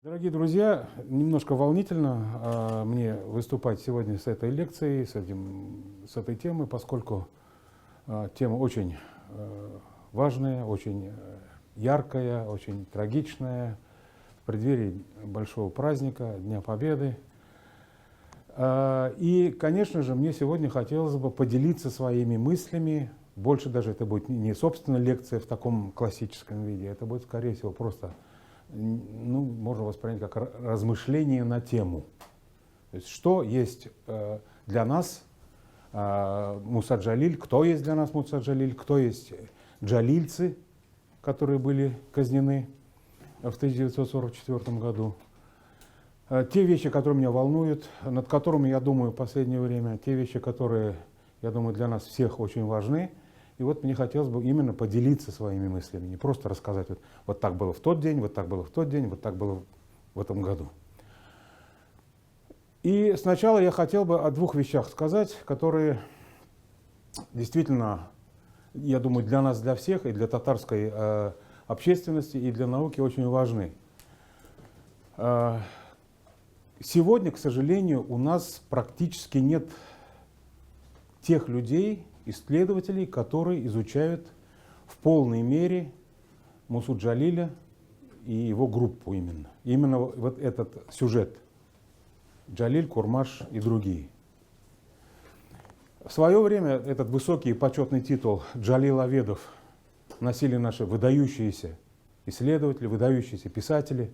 Дорогие друзья, немножко волнительно мне выступать сегодня с этой лекцией, с этой темой, поскольку тема очень важная, очень яркая, очень трагичная, в преддверии большого праздника, Дня Победы. И, конечно же, мне сегодня хотелось бы поделиться своими мыслями. Больше даже это будет не собственно лекция в таком классическом виде, это будет, скорее всего, просто, можно воспринять как размышление на тему. То есть, что есть для нас Муса Джалиль, кто есть для нас Муса Джалиль, кто есть джалильцы, которые были казнены в 1944 году. Те вещи, которые меня волнуют, над которыми я думаю в последнее время, те вещи, которые, я думаю, для нас всех очень важны. И вот мне хотелось бы именно поделиться своими мыслями, не просто рассказать, вот так было в тот день, вот так было в тот день, вот так было в этом году. И сначала я хотел бы о двух вещах сказать, которые действительно, я думаю, для нас, для всех, и для татарской общественности, и для науки очень важны. Сегодня, к сожалению, у нас практически нет тех людей, исследователей, которые изучают в полной мере Мусу Джалиля и его группу именно. Именно вот этот сюжет. Джалиль, Курмаш и другие. В свое время этот высокий и почетный титул Джалиловедов носили наши выдающиеся исследователи, выдающиеся писатели.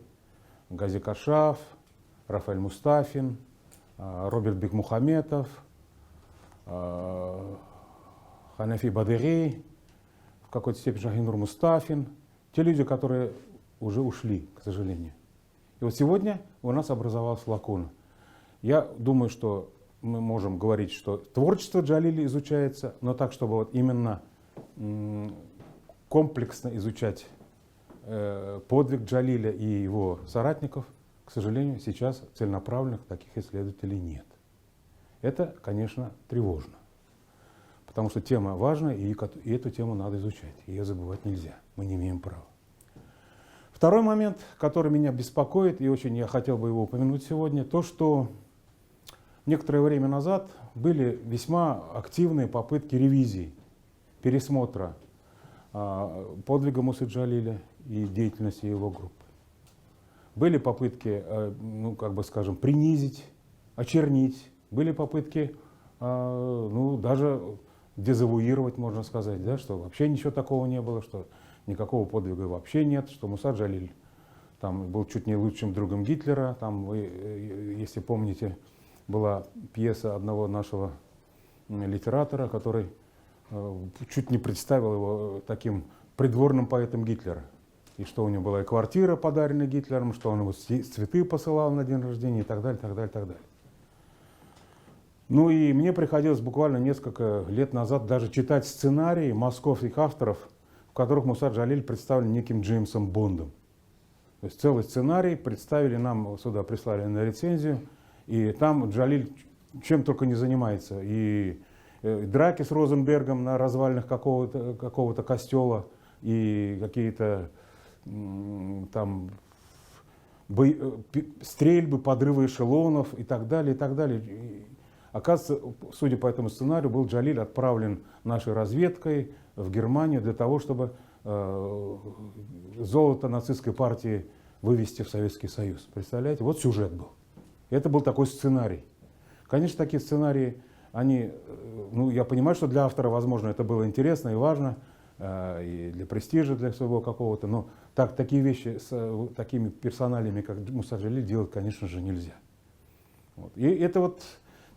Гази Кашаф, Рафаэль Мустафин, Роберт Бекмухаметов, Ханафи Бадыри, в какой-то степени Шахинур Мустафин. Те люди, которые уже ушли, к сожалению. И вот сегодня у нас образовалась лакуна. Я думаю, что мы можем говорить, что творчество Джалиля изучается, но так, чтобы вот именно комплексно изучать подвиг Джалиля и его соратников, к сожалению, сейчас целенаправленных таких исследователей нет. Это, конечно, тревожно, потому что тема важная, и эту тему надо изучать, ее забывать нельзя, мы не имеем права. Второй момент, который меня беспокоит, и очень я хотел бы его упомянуть сегодня, то, что некоторое время назад были весьма активные попытки ревизии, пересмотра подвига Мусы Джалиля и деятельности его группы. Были попытки, принизить, очернить, были попытки даже дезавуировать, можно сказать, да, что вообще ничего такого не было, что никакого подвига вообще нет, что Муса Джалиль там был чуть не лучшим другом Гитлера. Там, вы, если помните, была пьеса одного нашего литератора, который чуть не представил его таким придворным поэтом Гитлера. И что у него была и квартира, подаренная Гитлером, что он ему цветы посылал на день рождения и так далее, так далее, так далее. Ну и мне приходилось буквально несколько лет назад даже читать сценарии московских авторов, в которых Муса Джалиль представлен неким Джеймсом Бондом. То есть целый сценарий представили нам, сюда прислали на рецензию, и там Джалиль чем только не занимается. И драки с Розенбергом на развалинах какого-то костела, и какие-то там стрельбы, подрывы эшелонов и так далее, и так далее. И, оказывается, судя по этому сценарию, был Джалиль отправлен нашей разведкой в Германию для того, чтобы золото нацистской партии вывести в Советский Союз. Представляете? Вот сюжет был. Это был такой сценарий. Конечно, такие сценарии, они, я понимаю, что для автора, возможно, это было интересно и важно, и для престижа, для своего какого-то, но такие вещи с такими персоналиями, как Муса Джалиль, делать, конечно же, нельзя. Вот. И это вот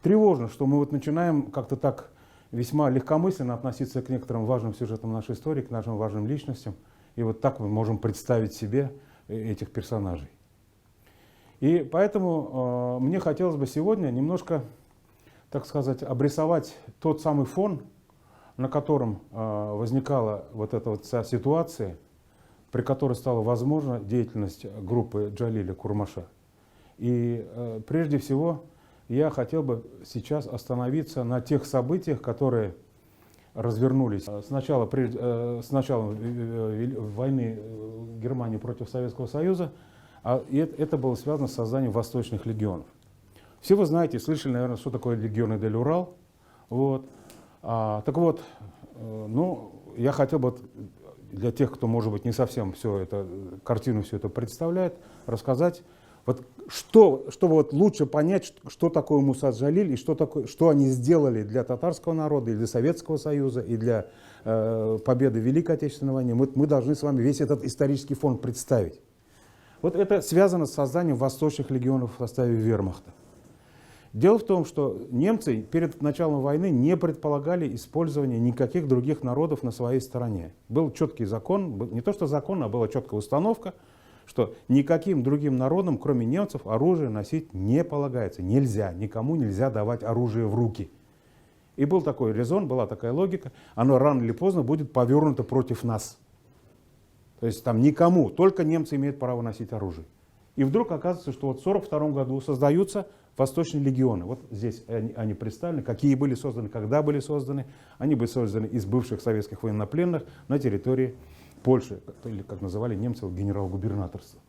тревожно, что мы вот начинаем как-то так весьма легкомысленно относиться к некоторым важным сюжетам нашей истории, к нашим важным личностям, и вот так мы можем представить себе этих персонажей. И поэтому мне хотелось бы сегодня немножко, так сказать, обрисовать тот самый фон, на котором возникала вот эта вот вся ситуация, при которой стала возможна деятельность группы Джалиля Курмаша. И прежде всего я хотел бы сейчас остановиться на тех событиях, которые развернулись с начала войны Германии против Советского Союза. Это было связано с созданием восточных легионов. Все вы знаете, слышали, наверное, что такое легионы дель Урал. Вот. Так вот, ну, я хотел бы для тех, кто, может быть, не совсем картину все это представляет, рассказать, вот чтобы вот лучше понять, что такое Муса Джалиль и что они сделали для татарского народа, и для Советского Союза, и для победы в Великой Отечественной войне. Мы должны с вами весь этот исторический фон представить. Вот это связано с созданием восточных легионов в составе вермахта. Дело в том, что немцы перед началом войны не предполагали использование никаких других народов на своей стороне. Был четкий закон, не то что закон, а была четкая установка, что никаким другим народам, кроме немцев, оружие носить не полагается. Нельзя, никому нельзя давать оружие в руки. И был такой резон, была такая логика, оно рано или поздно будет повернуто против нас. То есть там никому, только немцы имеют право носить оружие. И вдруг оказывается, что вот в 1942 году создаются восточные легионы. Вот здесь они представлены, какие были созданы, когда были созданы. Они были созданы из бывших советских военнопленных на территории Польши, или как называли немцев, генерал-губернаторство.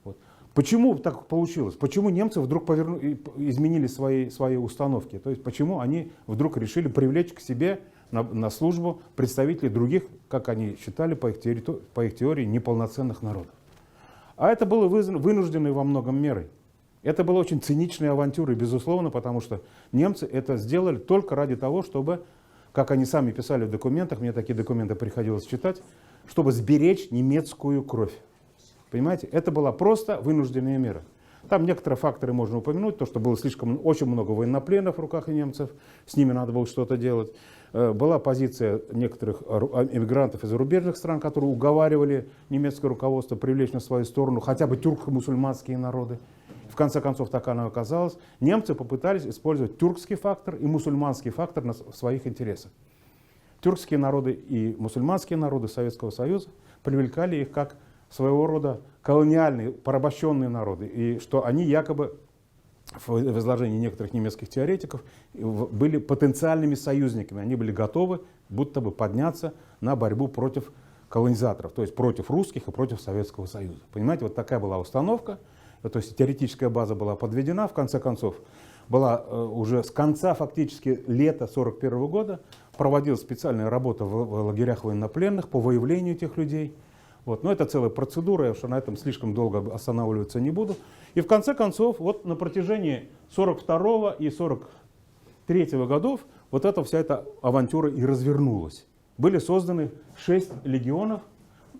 Вот. Почему так получилось? Почему немцы вдруг изменили свои установки? То есть почему они вдруг решили привлечь к себе на службу представителей других, как они считали по их теории, неполноценных народов? А это было вынужденной во многом мерой. Это была очень циничная авантюра, безусловно, потому что немцы это сделали только ради того, чтобы, как они сами писали в документах, мне такие документы приходилось читать, чтобы сберечь немецкую кровь. Понимаете, это была просто вынужденная мера. Там некоторые факторы можно упомянуть, то, что было очень много военнопленных в руках у немцев, с ними надо было что-то делать. Была позиция некоторых эмигрантов из зарубежных стран, которые уговаривали немецкое руководство привлечь на свою сторону хотя бы тюрко-мусульманские народы. В конце концов, так оно и оказалось. Немцы попытались использовать тюркский фактор и мусульманский фактор в своих интересах. Тюркские народы и мусульманские народы Советского Союза привлекали их как своего рода колониальные, порабощенные народы. И что они якобы, в изложении некоторых немецких теоретиков, были потенциальными союзниками. Они были готовы будто бы подняться на борьбу против колонизаторов, то есть против русских и против Советского Союза. Понимаете, вот такая была установка. То есть теоретическая база была подведена, в конце концов, была уже с конца фактически лета 1941 года проводилась специальная работа в лагерях военнопленных по выявлению этих людей. Вот. Но это целая процедура, я уж на этом слишком долго останавливаться не буду. И в конце концов, вот на протяжении 1942 и 1943 годов вот эта вся эта авантюра и развернулась. Были созданы 6 легионов.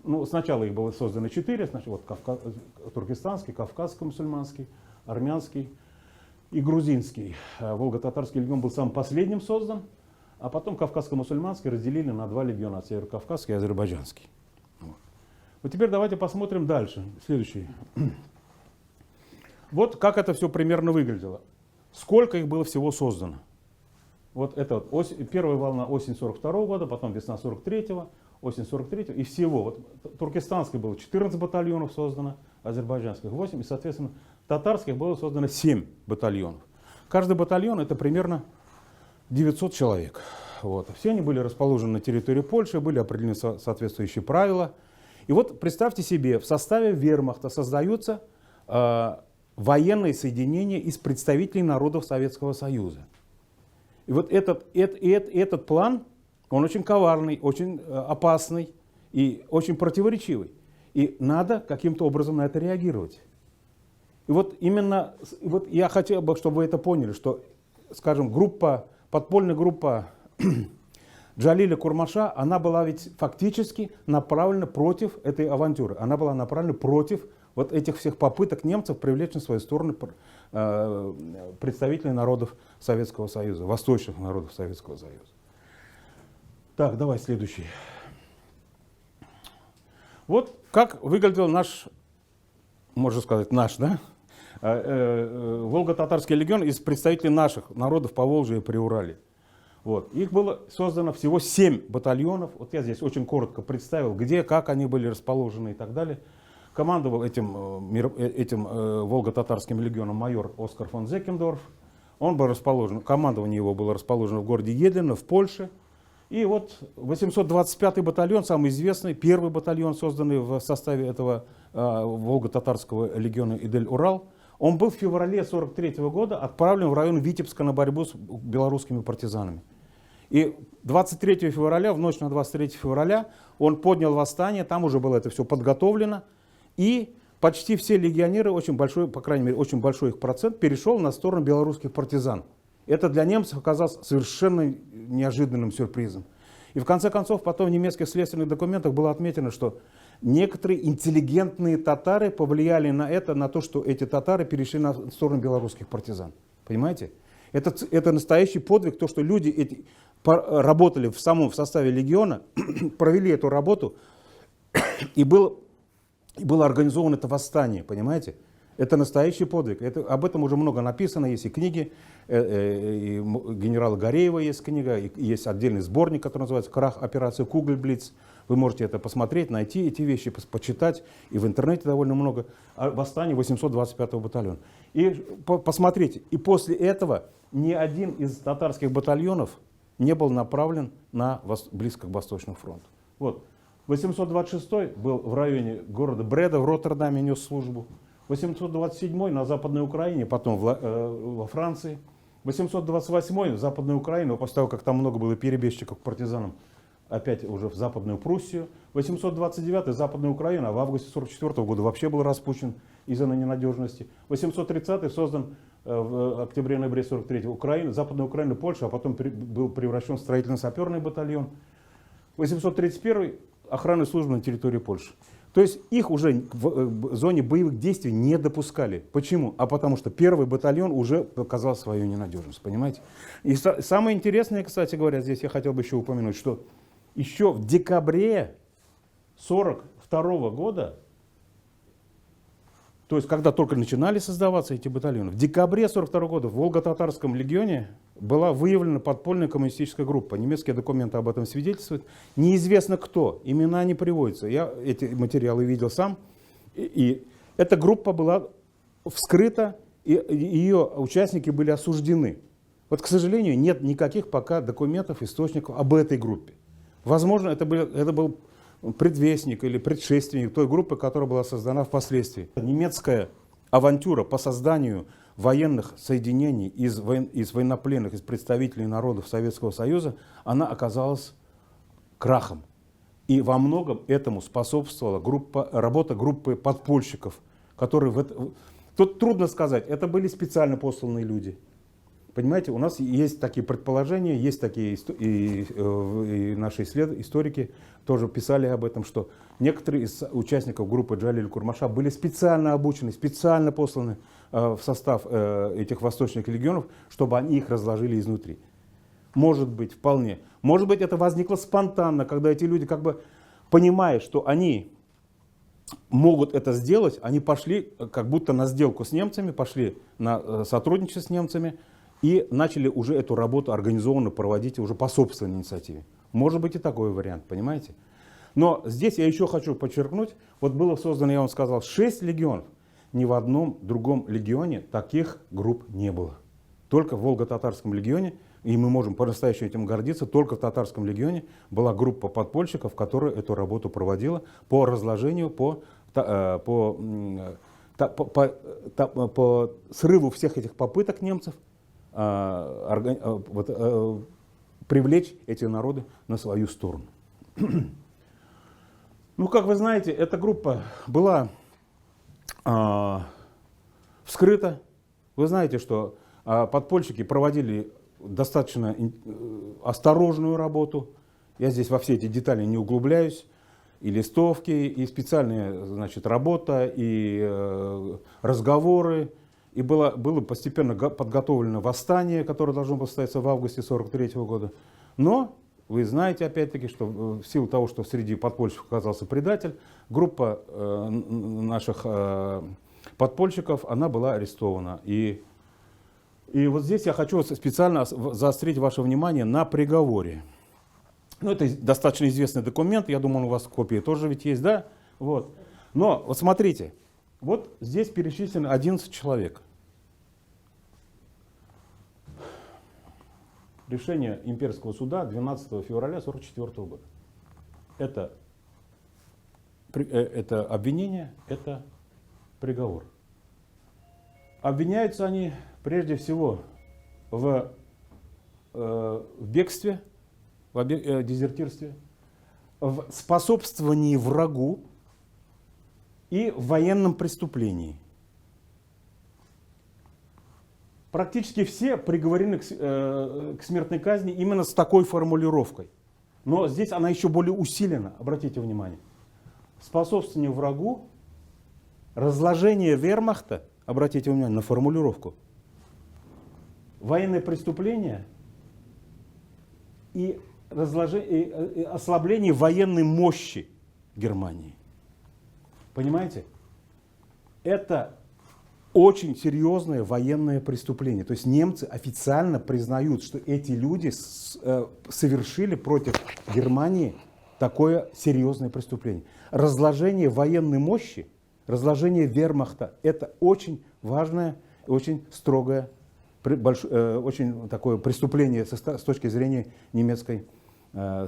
Ну, сначала их было создано 4, значит, вот туркестанский, кавказско-мусульманский, армянский и грузинский. Волго-татарский легион был самым последним создан, а потом кавказско-мусульманский разделили на 2 легиона, северокавказский и азербайджанский. Вот теперь давайте посмотрим дальше, следующий. Вот как это все примерно выглядело. Сколько их было всего создано. Вот это вот первая волна осень 1942 года, потом весна 1943, осень 1943 и всего. Вот, туркестанской было 14 батальонов создано, азербайджанских 8, и, соответственно, татарских было создано 7 батальонов. Каждый батальон это примерно 900 человек. Вот. Все они были расположены на территории Польши, были определены соответствующие правила. И вот представьте себе, в составе вермахта создаются военные соединения из представителей народов Советского Союза. И вот этот план, он очень коварный, очень опасный и очень противоречивый. И надо каким-то образом на это реагировать. И вот именно вот я хотел бы, чтобы вы это поняли, что, скажем, подпольная группа Джалиля Курмаша, она была ведь фактически направлена против этой авантюры. Она была направлена против вот этих всех попыток немцев привлечь на свою сторону представителей народов Советского Союза, восточных народов Советского Союза. Так, давай следующий. Вот как выглядел наш, можно сказать, да? Волго-татарский легион из представителей наших народов Поволжья и Приуралья. Вот. Их было создано всего 7 батальонов. Вот я здесь очень коротко представил, где, как они были расположены и так далее. Командовал этим Волго-татарским легионом майор Оскар фон Зеккендорф. Он был расположен, командование его было расположено в городе Едлино в Польше. И вот 825-й батальон, самый известный, первый батальон, созданный в составе этого Волго-Татарского легиона Идель-Урал, он был в феврале 1943 года отправлен в район Витебска на борьбу с белорусскими партизанами. И 23 февраля, в ночь на 23 февраля, он поднял восстание, там уже было это все подготовлено, и почти все легионеры, очень большой, по крайней мере, очень большой их процент, перешел на сторону белорусских партизан. Это для немцев оказалось совершенно неожиданным сюрпризом. И в конце концов, потом в немецких следственных документах было отмечено, что некоторые интеллигентные татары повлияли на это, на то, что эти татары перешли на сторону белорусских партизан. Понимаете? Это настоящий подвиг, то, что люди эти работали в составе легиона, провели эту работу, и было организовано это восстание, понимаете? Это настоящий подвиг. Об этом уже много написано, есть и книги, и генерала Гореева есть книга, и есть отдельный сборник, который называется «Крах операции Кугельблиц». Вы можете это посмотреть, найти эти вещи, почитать, и в интернете довольно много. Восстание 825-го батальона. И посмотрите, и после этого ни один из татарских батальонов не был направлен близко к Восточному фронту. Вот. 826-й был в районе города Бреда в Роттердаме, нес службу. 827-й на Западной Украине, потом во Франции. 828-й в Западной Украине, после того, как там много было перебежчиков к партизанам, опять уже в Западную Пруссию. 829-й Западная Украина, а в августе 1944 года вообще был распущен из-за ненадежности. 830-й создан в октябре-ноябре 1943 Украина, Западная Украина, Польша, а потом был превращен в строительно-саперный батальон. 831-й охранной службы на территории Польши. То есть их уже в зоне боевых действий не допускали. Почему? А потому что первый батальон уже показал свою ненадежность, понимаете? И самое интересное, кстати говоря, здесь я хотел бы еще упомянуть, что еще в декабре 1942 года, то есть когда только начинали создаваться эти батальоны, в декабре 1942 года в Волго-Татарском легионе была выявлена подпольная коммунистическая группа. Немецкие документы об этом свидетельствуют. Неизвестно кто, имена не приводятся. Я эти материалы видел сам. И эта группа была вскрыта, и ее участники были осуждены. Вот, к сожалению, нет никаких пока документов, источников об этой группе. Возможно, это был предвестник или предшественник той группы, которая была создана впоследствии. Немецкая авантюра по созданию военных соединений из военнопленных, из представителей народов Советского Союза, она оказалась крахом. И во многом этому способствовала работа группы подпольщиков, которые тут трудно сказать, это были специально посланные люди. Понимаете, у нас есть такие предположения, есть такие, и наши историки тоже писали об этом, что некоторые из участников группы Джалиля Курмаша были специально обучены, специально посланы в состав этих восточных легионов, чтобы они их разложили изнутри. Может быть, вполне. Может быть, это возникло спонтанно, когда эти люди, как бы понимая, что они могут это сделать, они пошли как будто на сделку с немцами, пошли на сотрудничество с немцами, и начали уже эту работу организованно проводить уже по собственной инициативе. Может быть и такой вариант, понимаете? Но здесь я еще хочу подчеркнуть, вот было создано, я вам сказал, 6 легионов. Ни в одном другом легионе таких групп не было. Только в Волго-Татарском легионе, и мы можем по-настоящему этим гордиться, только в Татарском легионе была группа подпольщиков, которая эту работу проводила по разложению, по срыву всех этих попыток немцев привлечь эти народы на свою сторону. Ну, как вы знаете, эта группа была вскрыта. Вы знаете, что подпольщики проводили достаточно осторожную работу. Я здесь во все эти детали не углубляюсь. И листовки, и специальная, значит, работа, и разговоры. И было постепенно подготовлено восстание, которое должно было состояться в августе 1943 года. Но вы знаете, опять-таки, что в силу того, что среди подпольщиков оказался предатель, группа наших подпольщиков, она была арестована. И вот здесь я хочу специально заострить ваше внимание на приговоре. Ну, это достаточно известный документ, я думаю, у вас копии тоже ведь есть, да? Вот. Но вот смотрите. Вот здесь перечислено 11 человек. решение имперского суда 12 февраля 1944 года. Это обвинение, это приговор. Обвиняются они прежде всего в бегстве, в дезертирстве, в способствовании врагу и в военном преступлении. Практически все приговорены к смертной казни именно с такой формулировкой. Но здесь она еще более усилена, обратите внимание. Способствование врагу, разложение вермахта, обратите внимание на формулировку, военное преступление и ослабление военной мощи Германии. Понимаете? Это очень серьезное военное преступление. То есть немцы официально признают, что эти люди совершили против Германии такое серьезное преступление. Разложение военной мощи, разложение вермахта – это очень важное, очень строгое, очень такое преступление с точки зрения немецкой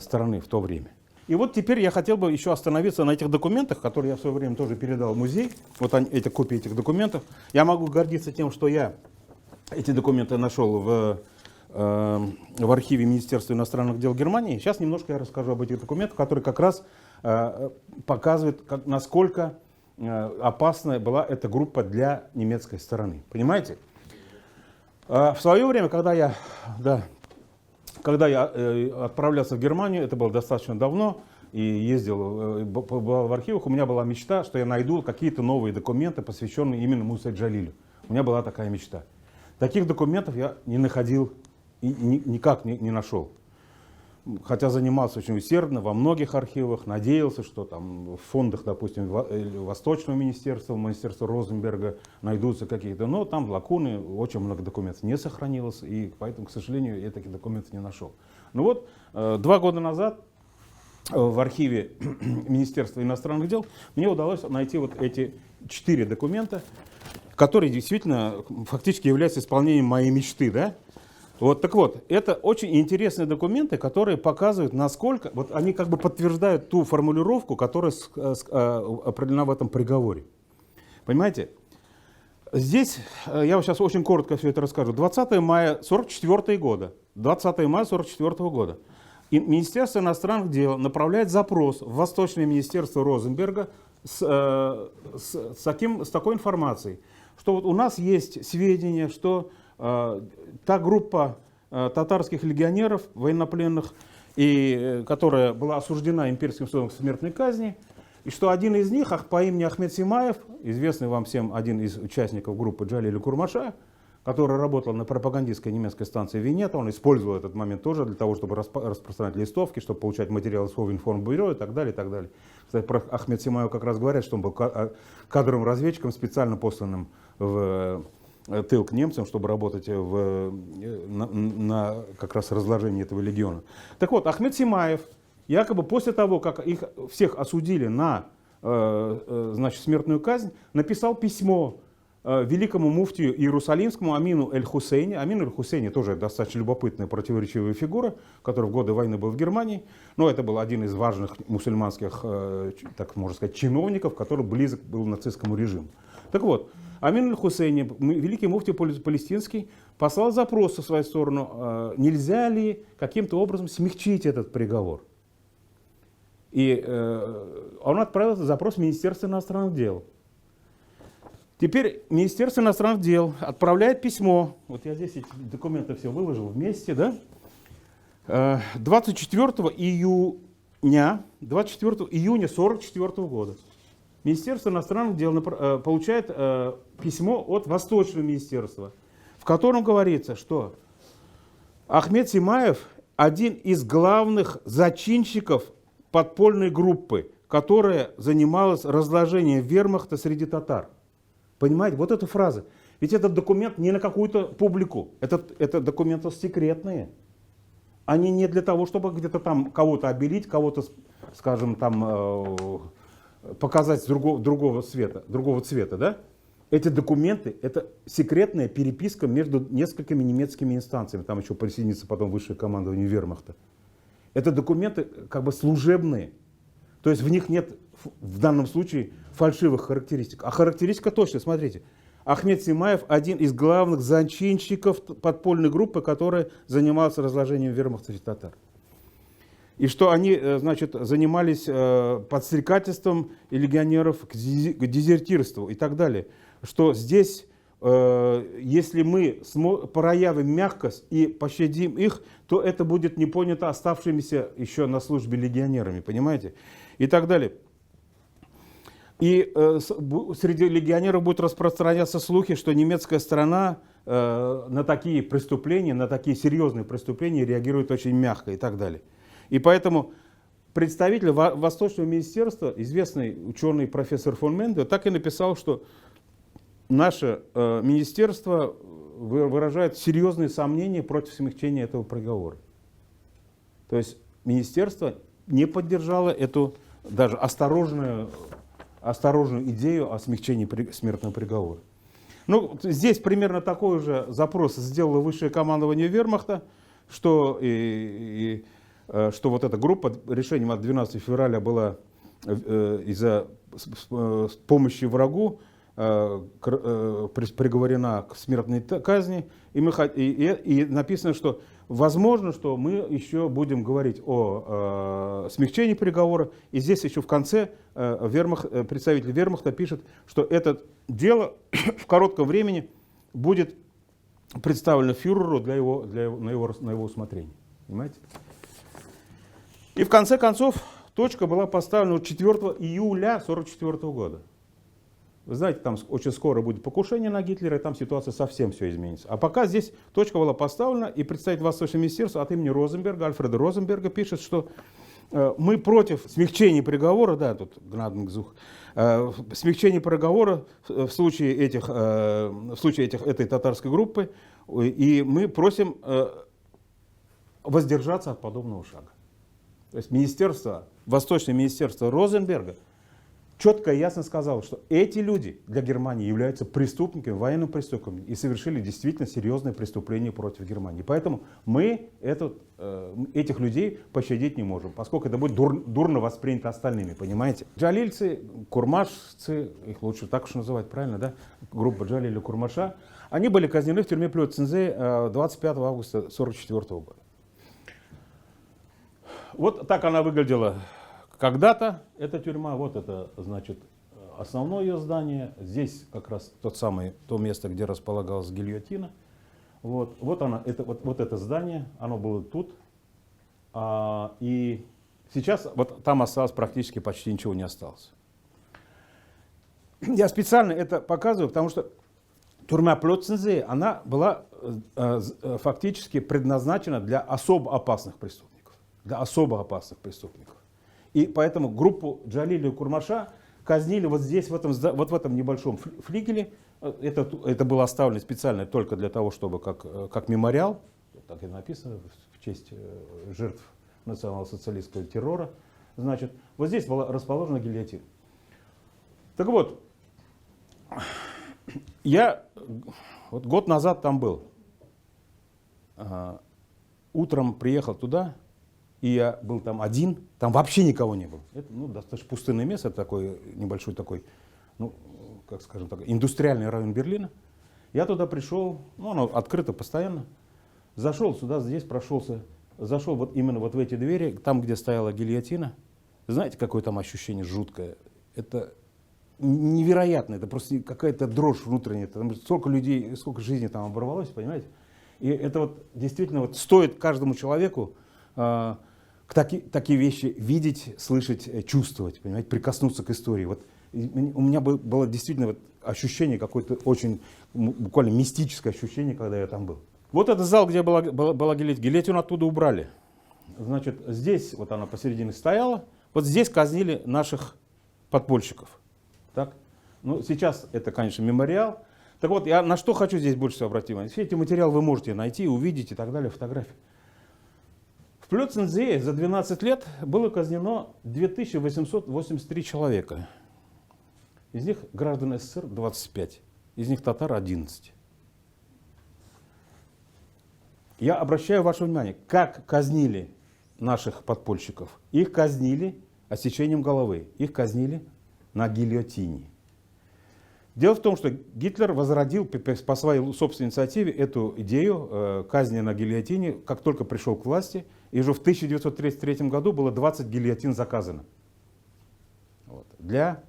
стороны в то время. И вот теперь я хотел бы еще остановиться на этих документах, которые я в свое время тоже передал в музей. Вот эти копии этих документов. Я могу гордиться тем, что я эти документы нашел в архиве Министерства иностранных дел Германии. Сейчас немножко я расскажу об этих документах, которые как раз показывают, насколько опасная была эта группа для немецкой стороны. Понимаете? В свое время, когда я отправлялся в Германию, это было достаточно давно, и ездил, был в архивах, у меня была мечта, что я найду какие-то новые документы, посвященные именно Мусе Джалилю. У меня была такая мечта. Таких документов я не находил и никак не нашел. Хотя занимался очень усердно во многих архивах, надеялся, что там в фондах, допустим, Восточного министерства, Министерства Розенберга найдутся какие-то, но там лакуны, очень много документов не сохранилось, и поэтому, к сожалению, я таких документов не нашел. Ну вот, 2 года назад в архиве Министерства иностранных дел мне удалось найти вот эти 4 документа, которые действительно фактически являются исполнением моей мечты, да? Вот, так вот, это очень интересные документы, которые показывают, насколько, вот они как бы подтверждают ту формулировку, которая определена в этом приговоре. Понимаете? Здесь, я вам сейчас очень коротко все это расскажу. 20 мая 1944 года. 20 мая 1944 года. И Министерство иностранных дел направляет запрос в Восточное министерство Розенберга с такой информацией, что вот у нас есть сведения, что та группа татарских легионеров, военнопленных, которая была осуждена имперским судом к смертной казни, и что один из них по имени Ахмед Симаев, известный вам всем один из участников группы Джалиля Курмаша, который работал на пропагандистской немецкой станции Винета, он использовал этот момент тоже для того, чтобы распространять листовки, чтобы получать материалы с Совинформбюро и так далее, и так далее. Кстати, про Ахмед Симаева как раз говорят, что он был кадровым разведчиком, специально посланным в тыл к немцам, чтобы работать на как раз разложении этого легиона. Так вот, Ахмед Симаев, якобы после того, как их всех осудили на смертную казнь, написал письмо великому муфтию иерусалимскому Амину эль-Хусейни. Амин эль-Хусейни тоже достаточно любопытная, противоречивая фигура, который в годы войны был в Германии. Но это был один из важных мусульманских, так можно сказать, чиновников, который близок был к нацистскому режиму. Так вот, Амин аль-Хусейни, великий муфтий палестинский, послал запрос в свою сторону, нельзя ли каким-то образом смягчить этот приговор. И он отправил запрос в Министерство иностранных дел. Теперь Министерство иностранных дел отправляет письмо, вот я здесь эти документы все выложил вместе, да? 24 июня 1944 года. Министерство иностранных дел получает письмо от Восточного министерства, в котором говорится, что Ахмед Симаев один из главных зачинщиков подпольной группы, которая занималась разложением вермахта среди татар. Понимаете, вот эта фраза. Ведь этот документ не на какую-то публику, это документы секретные. Они не для того, чтобы где-то там кого-то обелить, кого-то, скажем, там показать другого цвета, да? Эти документы — это секретная переписка между несколькими немецкими инстанциями. Там еще присоединится потом высшее командование вермахта. Это документы как бы служебные. То есть в них нет в данном случае фальшивых характеристик. А характеристика точно, смотрите. Ахмед Симаев — один из главных зачинщиков подпольной группы, которая занималась разложением вермахтовских татар. И что они, значит, занимались подстрекательством легионеров к дезертирству и так далее. Что здесь, если мы проявим мягкость и пощадим их, то это будет не понято оставшимися еще на службе легионерами, понимаете? И так далее. И среди легионеров будут распространяться слухи, что немецкая сторона на такие преступления, на такие серьезные преступления реагирует очень мягко и так далее. И поэтому представитель Восточного министерства, известный ученый профессор фон Менде, так и написал, что наше министерство выражает серьезные сомнения против смягчения этого приговора. То есть министерство не поддержало эту даже осторожную идею о смягчении смертного приговора. Ну, здесь примерно такой же запрос сделало высшее командование вермахта, что вот эта группа решением от 12 февраля была из-за помощи врагу приговорена к смертной казни. И написано, что возможно, что мы еще будем говорить о смягчении приговора. И здесь еще в конце представитель вермахта пишет, что это дело в коротком времени будет представлено фюреру на его усмотрение. Понимаете? И в конце концов точка была поставлена 4 июля 1944 года. Вы знаете, там очень скоро будет покушение на Гитлера, и там ситуация совсем все изменится. А пока здесь точка была поставлена, и представитель Восточного министерства от имени Розенберга, Альфреда Розенберга, пишет, что мы против смягчения приговора, да, тут Гнаденгзух, смягчения приговора в случае этой татарской группы, и мы просим воздержаться от подобного шага. То есть Восточное министерство Розенберга четко и ясно сказал, что эти люди для Германии являются преступниками, военными преступниками и совершили действительно серьезные преступления против Германии. Поэтому мы этих людей пощадить не можем, поскольку это будет дурно воспринято остальными, понимаете? Джалильцы, курмашцы, их лучше так уж называть, правильно, да? Группа Джалиля Курмаша, они были казнены в тюрьме Плёцензе 25 августа 1944 года. Вот так она выглядела когда-то, эта тюрьма. Вот это, значит, основное ее здание. Здесь как раз то место, где располагалась гильотина. Вот это здание, оно было тут. И сейчас вот там осталось практически почти ничего не осталось. Я специально это показываю, потому что тюрьма Плёцензе, она была фактически предназначена для особо опасных преступников. И поэтому группу Джалиля и Курмаша казнили вот здесь, в этом небольшом флигеле. Это было оставлено специально только для того, чтобы как мемориал, так и написано, в честь жертв национал-социалистского террора. Значит, вот здесь была расположена гильотина. Так вот, я вот год назад там был. Утром приехал туда. И я был там один, там вообще никого не было. Это достаточно пустынное место, такой небольшой такой, как скажем так, индустриальный район Берлина. Я туда пришел, оно открыто постоянно. Зашел сюда, здесь прошелся, зашел именно в эти двери, там, где стояла гильотина. Знаете, какое там ощущение жуткое? Это невероятно, это просто какая-то дрожь внутренняя. Там столько людей, сколько жизней там оборвалось, понимаете? И это действительно стоит каждому человеку такие вещи видеть, слышать, чувствовать, понимаете, прикоснуться к истории. Вот у меня было действительно ощущение, какое-то очень буквально мистическое ощущение, когда я там был. Вот этот зал, где была гильотина, оттуда убрали. Значит, здесь вот она посередине стояла, вот здесь казнили наших подпольщиков. Так? Сейчас это, конечно, мемориал. Так вот, я на что хочу здесь больше всего обратить внимание. Все эти материалы вы можете найти, увидеть и так далее, фотографии. В Плёцензе за 12 лет было казнено 2883 человека. Из них граждан СССР 25. из них татар 11. Я обращаю ваше внимание, как казнили наших подпольщиков. Их казнили отсечением головы, их казнили на гильотине. Дело в том, что Гитлер возродил по своей собственной инициативе эту идею казни на гильотине, как только пришел к власти, и уже в 1933 году было 20 гильотин заказано для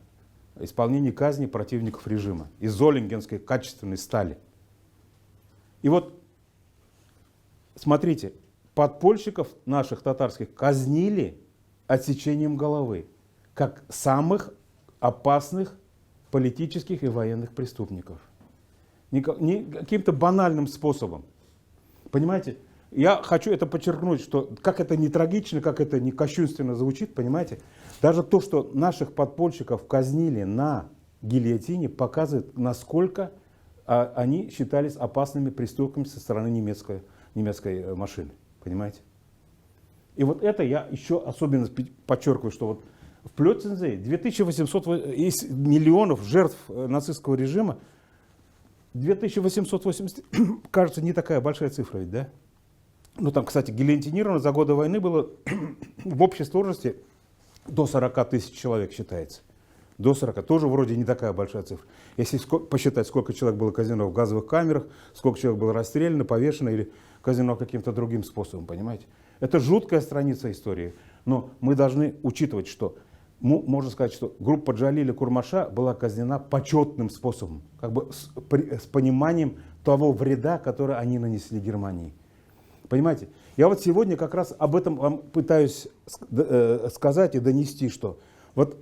исполнения казни противников режима из золингенской качественной стали. И вот, смотрите, подпольщиков наших татарских казнили отсечением головы, как самых опасных политических и военных преступников. Не каким-то банальным способом. Понимаете? Я хочу это подчеркнуть, что как это не трагично, как это не кощунственно звучит, понимаете? Даже то, что наших подпольщиков казнили на гильотине, показывает, насколько они считались опасными преступниками со стороны немецкой машины. Понимаете? И вот это я еще особенно подчеркиваю, что вот в Плёцензе 2800 из миллионов жертв нацистского режима, 2880, кажется, не такая большая цифра ведь, да? Ну там, кстати, гильотинировано за годы войны было в общей сложности до 40 тысяч человек считается. До 40, тоже вроде не такая большая цифра. Если посчитать, сколько человек было казнено в газовых камерах, сколько человек было расстреляно, повешено или казнено каким-то другим способом, понимаете? Это жуткая страница истории. Но мы должны учитывать, что можно сказать, что группа Джалиля Курмаша была казнена почетным способом, как бы с пониманием того вреда, который они нанесли Германии. Понимаете? Я вот сегодня как раз об этом вам пытаюсь сказать и донести, что вот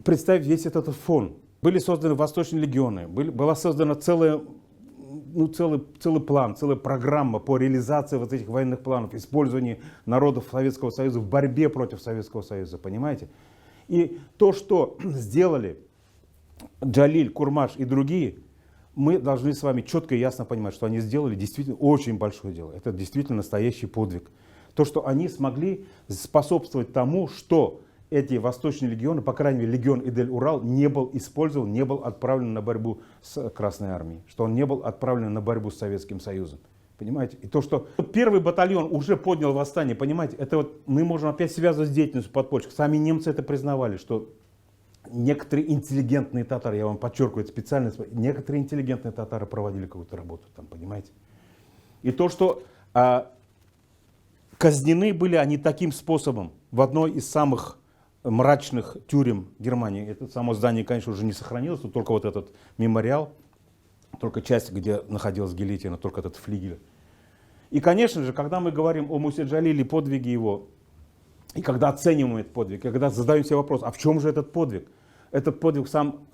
представьте весь этот фон. Были созданы Восточные легионы, была создана целый план, целая программа по реализации вот этих военных планов, использованию народов Советского Союза в борьбе против Советского Союза, понимаете? И то, что сделали Джалиль, Курмаш и другие, мы должны с вами четко и ясно понимать, что они сделали действительно очень большое дело. Это действительно настоящий подвиг. То, что они смогли способствовать тому, что эти восточные легионы, по крайней мере легион Идель-Урал, не был использован, не был отправлен на борьбу с Красной Армией, что он не был отправлен на борьбу с Советским Союзом. Понимаете? И то, что первый батальон уже поднял восстание, понимаете, это вот мы можем опять связывать с деятельностью подпольщиков. Сами немцы это признавали, что некоторые интеллигентные татары, я вам подчеркиваю это специально, некоторые интеллигентные татары проводили какую-то работу там, понимаете? И то, что казнены были они таким способом в одной из самых мрачных тюрем Германии. Это само здание, конечно, уже не сохранилось, но только вот этот мемориал, только часть, где находилась гильотина, только этот флигель. И, конечно же, когда мы говорим о Мусе Джалиле, подвиге его, и когда оцениваем этот подвиг, когда задаем себе вопрос, а в чем же этот подвиг? Этот подвиг сам,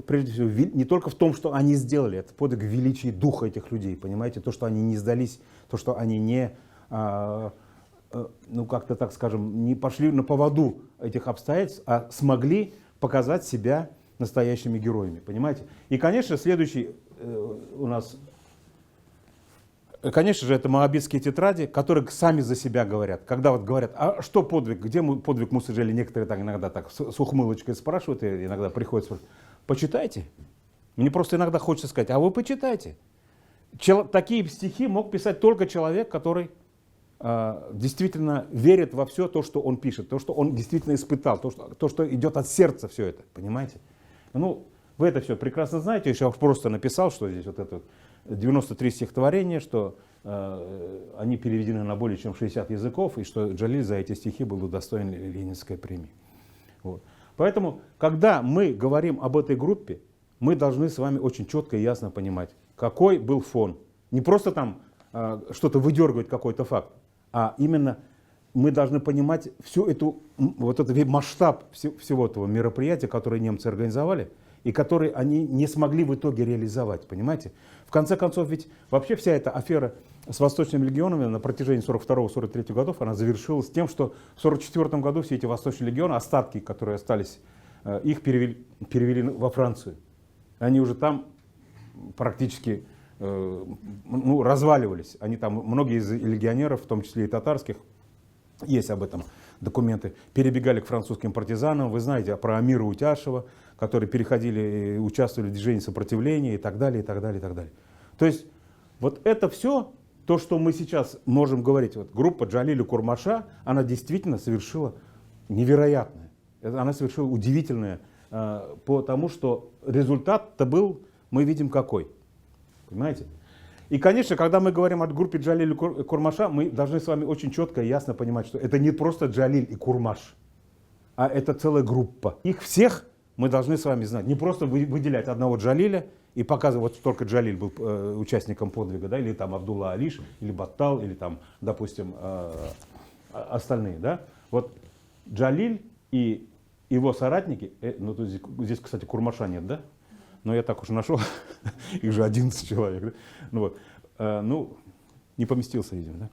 прежде всего, не только в том, что они сделали, это подвиг величия духа этих людей, понимаете? То, что они не сдались, то, что они не, ну как-то так скажем, не пошли на поводу этих обстоятельств, а смогли показать себя настоящими героями, понимаете? И, конечно, следующий у нас, конечно же, это моабитские тетради, которые сами за себя говорят. Когда вот говорят, а что подвиг, где подвиг Мусы Джалиля, некоторые так иногда так с ухмылочкой спрашивают, и иногда приходят спрашивать, почитайте. Мне просто иногда хочется сказать, а вы почитайте. Такие стихи мог писать только человек, который действительно верит во все то, что он пишет, то, что он действительно испытал, то, что идет от сердца все это, понимаете? Ну, вы это все прекрасно знаете, я сейчас просто написал, что здесь вот это 93 стихотворения, что они переведены на более чем 60 языков, и что Джалиль за эти стихи был удостоен Ленинской премии. Вот. Поэтому, когда мы говорим об этой группе, мы должны с вами очень четко и ясно понимать, какой был фон. Не просто там что-то выдергивать, какой-то факт, а именно мы должны понимать всю эту, вот этот масштаб всего этого мероприятия, которое немцы организовали, и который они не смогли в итоге реализовать, понимаете? В конце концов, ведь вообще вся эта афера с Восточными легионами на протяжении 42-43 годов, она завершилась тем, что в 44 году все эти Восточные легионы, остатки, которые остались, их перевели во Францию. Они уже там практически разваливались. Они там, многие из легионеров, в том числе и татарских, есть об этом документы, перебегали к французским партизанам. Вы знаете про Амира Утяшева, которые переходили, участвовали в движении сопротивления и так далее, и так далее, и так далее. То есть вот это все, то, что мы сейчас можем говорить, вот группа Джалиля Курмаша, она действительно совершила невероятное. Она совершила удивительное, потому что результат-то был, мы видим какой. Понимаете? И, конечно, когда мы говорим о группе Джалиля Курмаша, мы должны с вами очень четко и ясно понимать, что это не просто Джалиль и Курмаш, а это целая группа. Их всех мы должны с вами знать. Не просто выделять одного Джалиля и показывать, вот только Джалиль был участником подвига, да, или там Абдулла Алиш, или Баттал, или там, допустим, остальные. Да? Вот Джалиль и его соратники, ну, здесь, кстати, Курмаша нет, да? Но я так уж нашел, их же 11 человек. Да? Ну, вот. Ну, не поместился, видимо. Да?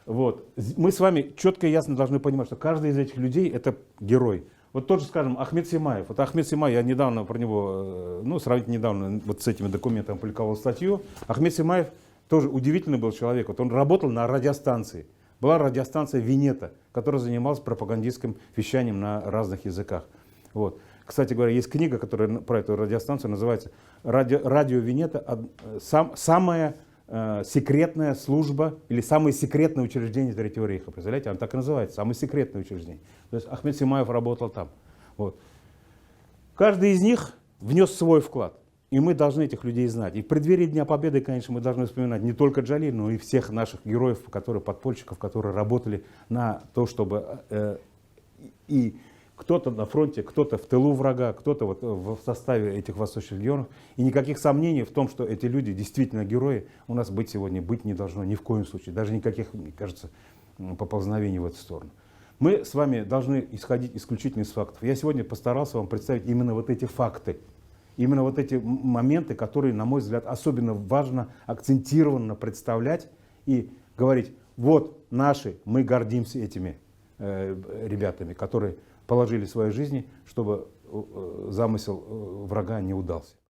Вот. Мы с вами четко и ясно должны понимать, что каждый из этих людей это герой. Вот тот же, скажем, Ахмед Симаев. Вот Ахмед Симаев, я недавно про него, ну, сравнительно недавно вот с этими документами опубликовал статью. Ахмед Симаев тоже удивительный был человек. Вот он работал на радиостанции. Была радиостанция Винета, которая занималась пропагандистским вещанием на разных языках. Вот. Кстати говоря, есть книга, которая про эту радиостанцию называется «Радио Винета. Самая секретная служба или самое секретное учреждение Третьего рейха». Представляете, она так и называется, самое секретное учреждение. То есть Ахмед Симаев работал там. Вот. Каждый из них внес свой вклад. И мы должны этих людей знать. И в преддверии Дня Победы, конечно, мы должны вспоминать не только Джалиль, но и всех наших героев, подпольщиков, которые работали на то, чтобы и кто-то на фронте, кто-то в тылу врага, кто-то вот в составе этих восточных регионов. И никаких сомнений в том, что эти люди действительно герои, у нас сегодня быть не должно ни в коем случае. Даже никаких, мне кажется, поползновений в эту сторону. Мы с вами должны исходить исключительно из фактов. Я сегодня постарался вам представить именно вот эти факты. Именно вот эти моменты, которые, на мой взгляд, особенно важно акцентированно представлять и говорить, вот наши, мы гордимся этими ребятами, которые положили свои жизни, чтобы замысел врага не удался.